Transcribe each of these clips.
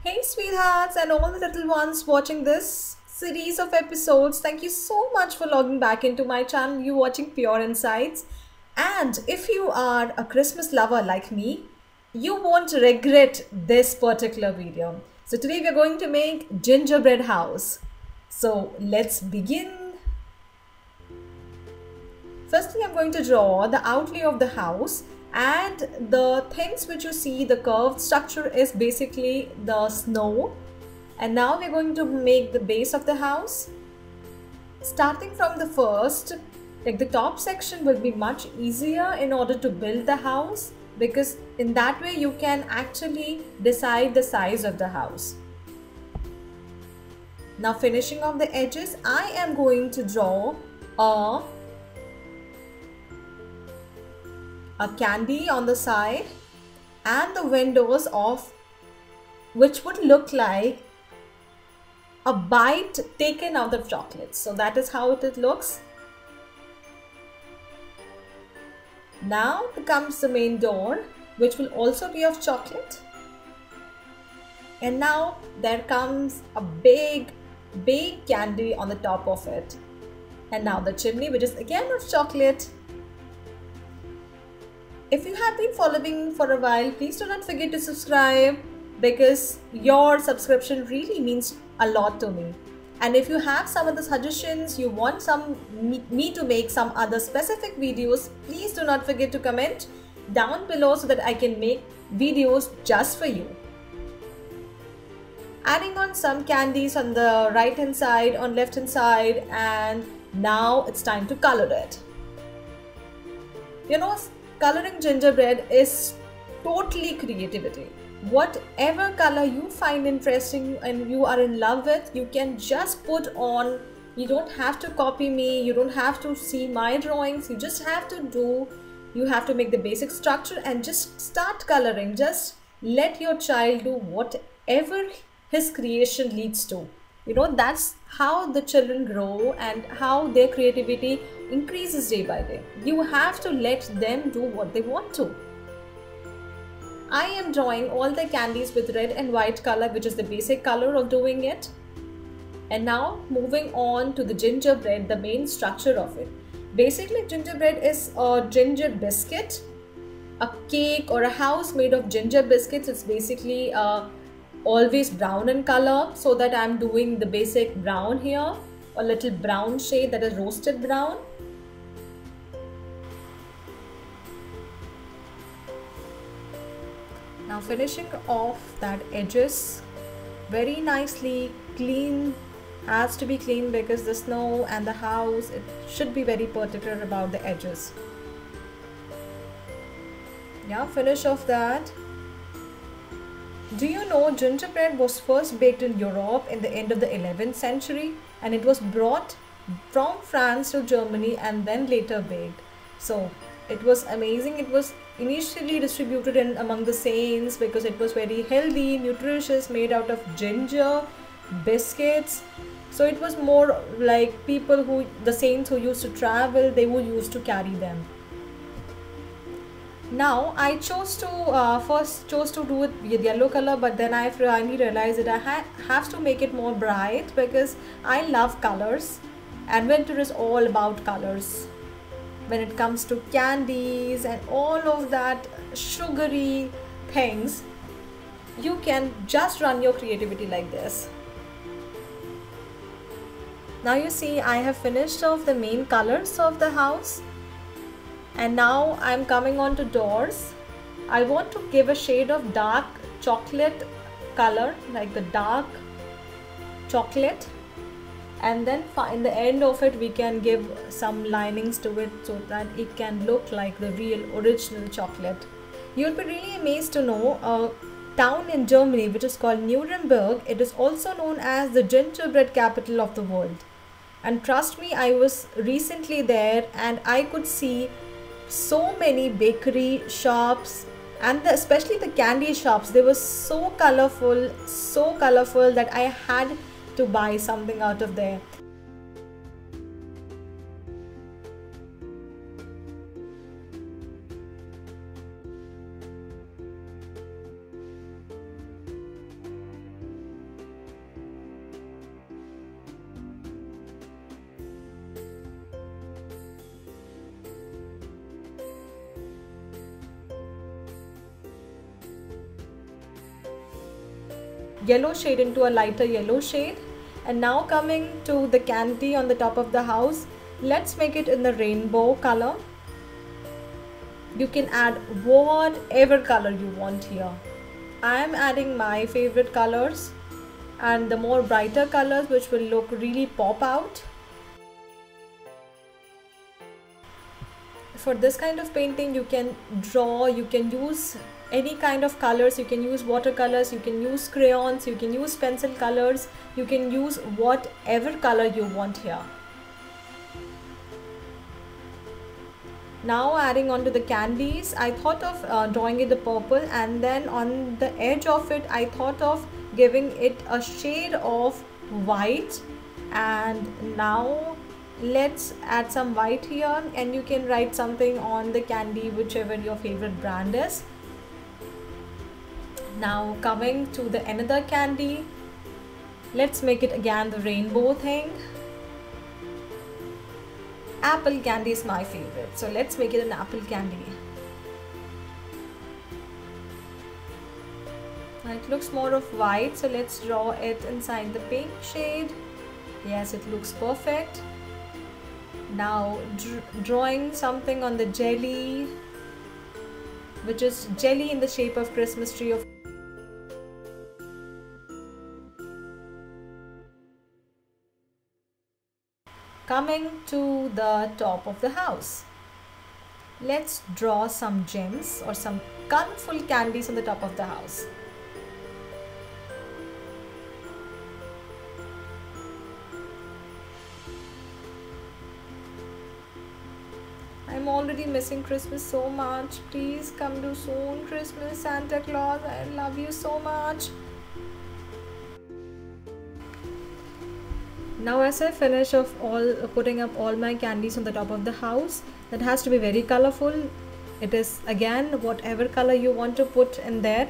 Hey, sweethearts, and all the little ones watching this series of episodes, thank you so much for logging back into my channel. You watching Pure Insights. And if you are a Christmas lover like me, you won't regret this particular video. So, today we are going to make gingerbread house. So, let's begin. Firstly, I'm going to draw the outlay of the house, and the things which you see, the curved structure is basically the snow. And now we're going to make the base of the house. Starting from the first, like the top section will be much easier in order to build the house, because in that way you can actually decide the size of the house. Now finishing off the edges, I am going to draw a candy on the side and the windows of which would look like a bite taken out of chocolate. So that is how it looks. Now comes the main door, which will also be of chocolate. And now there comes a big candy on the top of it. And now the chimney, which is again of chocolate. If you have been following for a while, please do not forget to subscribe, because your subscription really means a lot to me. And if you have some other suggestions, you want me to make some other specific videos, please do not forget to comment down below so that I can make videos just for you. Adding on some candies on the right hand side, on left hand side, and now it's time to color it. You know, coloring gingerbread is totally creativity. Whatever color you find interesting and you are in love with, you can just put on. You don't have to copy me, you don't have to see my drawings, you just have to make the basic structure and just start coloring. Just let your child do whatever his creation leads to. You know, that's how the children grow and how their creativity increases day by day. You have to let them do what they want to. I am drawing all the candies with red and white color, which is the basic color of doing it. And now moving on to the gingerbread, the main structure of it. Basically, gingerbread is a ginger biscuit, a cake or a house made of ginger biscuits. It's basically always brown in color, so that I'm doing the basic brown here, a little brown shade, that is roasted brown. Now finishing off that edges very nicely. Clean, has to be clean, because the snow and the house, it should be very particular about the edges. Yeah, finish off that. Do you know gingerbread was first baked in Europe in the end of the 11th century, and it was brought from France to Germany and then later baked. So it was amazing. It was initially distributed among the saints because it was very healthy, nutritious, made out of ginger, biscuits. So it was more like the saints who used to travel, they would used to carry them. Now I chose to first do it with yellow color, but then I finally realized that I have to make it more bright, because I love colors and winter is all about colors. When it comes to candies and all of that sugary things, you can just run your creativity like this. Now you see, I have finished off the main colors of the house. And now I'm coming on to doors. I want to give a shade of dark chocolate color, like the dark chocolate. And then in the end of it, we can give some linings to it so that it can look like the real original chocolate. You'll be really amazed to know a town in Germany which is called Nuremberg. It is also known as the gingerbread capital of the world. And trust me, I was recently there and I could see so many bakery shops, and especially the candy shops. They were so colorful that I had to buy something out of there. yellow shade into a lighter yellow shade. And now coming to the candy on the top of the house, let's make it in the rainbow color. You can add whatever color you want here. I am adding my favorite colors and the more brighter colors which will look really pop out. For this kind of painting, you can draw, you can use any kind of colors, you can use watercolors, you can use crayons, you can use pencil colors, you can use whatever color you want here. Now adding on to the candies, I thought of drawing it the purple, and then on the edge of it I thought of giving it a shade of white. And now let's add some white here, and you can write something on the candy whichever your favorite brand is. Now coming to the another candy, let's make it again the rainbow thing. Apple candy is my favorite, so let's make it an apple candy. Now it looks more of white, so let's draw it inside the pink shade. Yes, it looks perfect. Now drawing something on the jelly, which is jelly in the shape of Christmas tree. Coming to the top of the house, let's draw some gems or some colorful candies on the top of the house. I'm already missing Christmas so much. Please come to soon, Christmas, Santa Claus. I love you so much. Now as I finish off putting up all my candies on the top of the house, that has to be very colorful. It is again whatever color you want to put in there.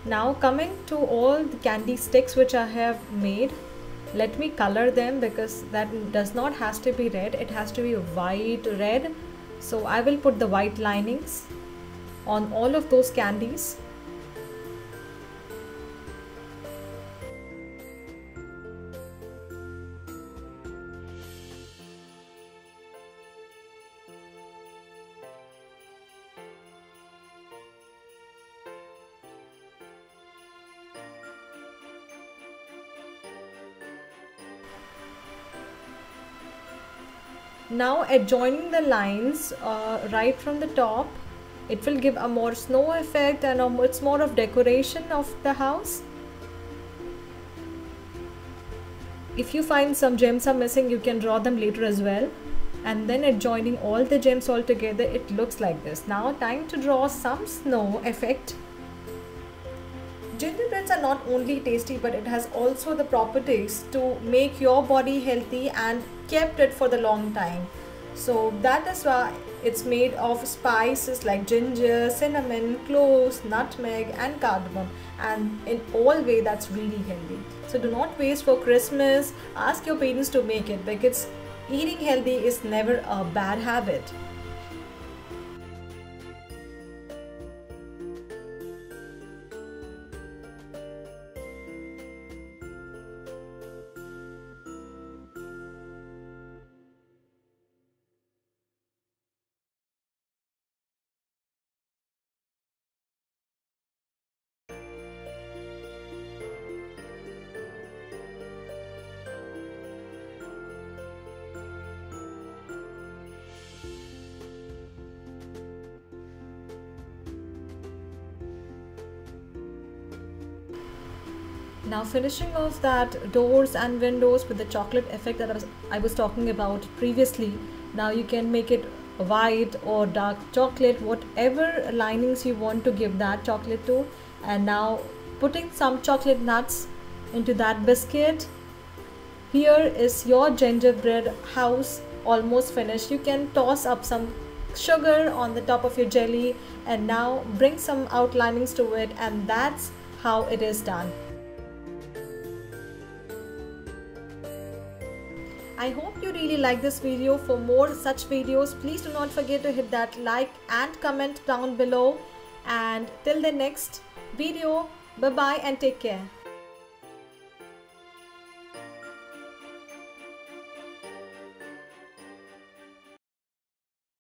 Now coming to all the candy sticks which I have made, let me color them, because that does not has to be red, it has to be white red. So I will put the white linings on all of those candies. Now adjoining the lines right from the top, it will give a more snow effect, and it's more of decoration of the house. If you find some gems are missing, you can draw them later as well. And then adjoining all the gems all together, it looks like this. Now time to draw some snow effect. Gingerbreads are not only tasty, but it has also the properties to make your body healthy and kept it for the long time. So that is why it's made of spices like ginger, cinnamon, cloves, nutmeg and cardamom, and in all way that's really healthy. So do not waste for Christmas. Ask your parents to make it, because eating healthy is never a bad habit. Now finishing off that doors and windows with the chocolate effect that I was talking about previously. Now you can make it white or dark chocolate, whatever linings you want to give that chocolate to. And now putting some chocolate nuts into that biscuit. Here is your gingerbread house almost finished. You can toss up some sugar on the top of your jelly and now bring some outlinings to it, and that's how it is done. I hope you really like this video. For more such videos, please do not forget to hit that like and comment down below. And till the next video, bye bye and take care.